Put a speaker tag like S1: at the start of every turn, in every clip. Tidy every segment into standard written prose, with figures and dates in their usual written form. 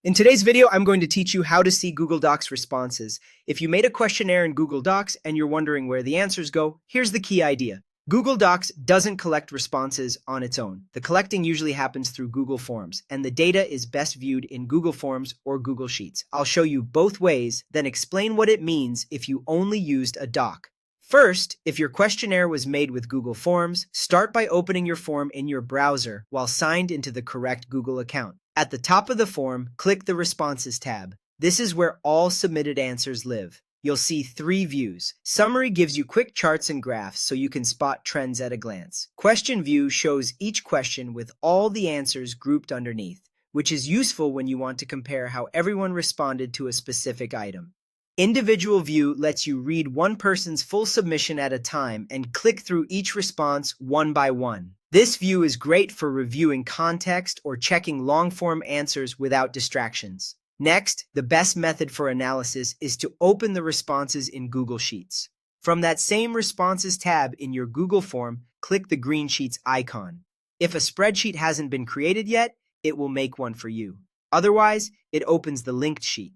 S1: In today's video, I'm going to teach you how to see Google Docs responses. If you made a questionnaire in Google Docs and you're wondering where the answers go, here's the key idea. Google Docs doesn't collect responses on its own. The collecting usually happens through Google Forms, and the data is best viewed in Google Forms or Google Sheets. I'll show you both ways, then explain what it means if you only used a doc. First, if your questionnaire was made with Google Forms, start by opening your form in your browser while signed into the correct Google account. At the top of the form, click the Responses tab. This is where all submitted answers live. You'll see 3 views. Summary gives you quick charts and graphs so you can spot trends at a glance. Question View shows each question with all the answers grouped underneath, which is useful when you want to compare how everyone responded to a specific item. Individual View lets you read one person's full submission at a time and click through each response one by one. This view is great for reviewing context or checking long-form answers without distractions. Next, the best method for analysis is to open the responses in Google Sheets. From that same Responses tab in your Google form, click the green Sheets icon. If a spreadsheet hasn't been created yet, it will make one for you. Otherwise, it opens the linked sheet.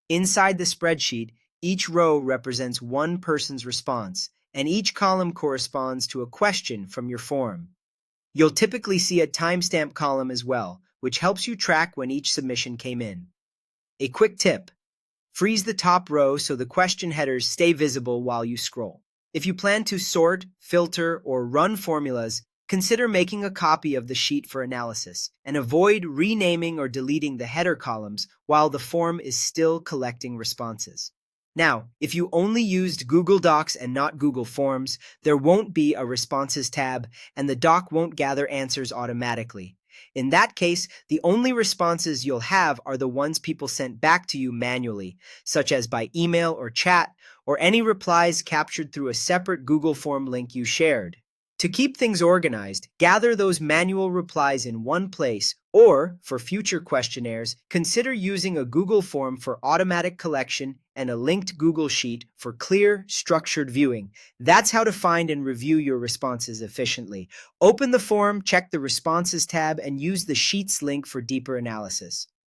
S1: Inside the spreadsheet, each row represents one person's response, and each column corresponds to a question from your form. You'll typically see a timestamp column as well, which helps you track when each submission came in. A quick tip: freeze the top row so the question headers stay visible while you scroll. If you plan to sort, filter, or run formulas, consider making a copy of the sheet for analysis, and avoid renaming or deleting the header columns while the form is still collecting responses. Now, if you only used Google Docs and not Google Forms, there won't be a Responses tab, and the doc won't gather answers automatically. In that case, the only responses you'll have are the ones people sent back to you manually, such as by email or chat, or any replies captured through a separate Google Form link you shared. To keep things organized, gather those manual replies in one place, or, for future questionnaires, consider using a Google form for automatic collection and a linked Google Sheet for clear, structured viewing. That's how to find and review your responses efficiently. Open the form, check the Responses tab, and use the Sheets link for deeper analysis.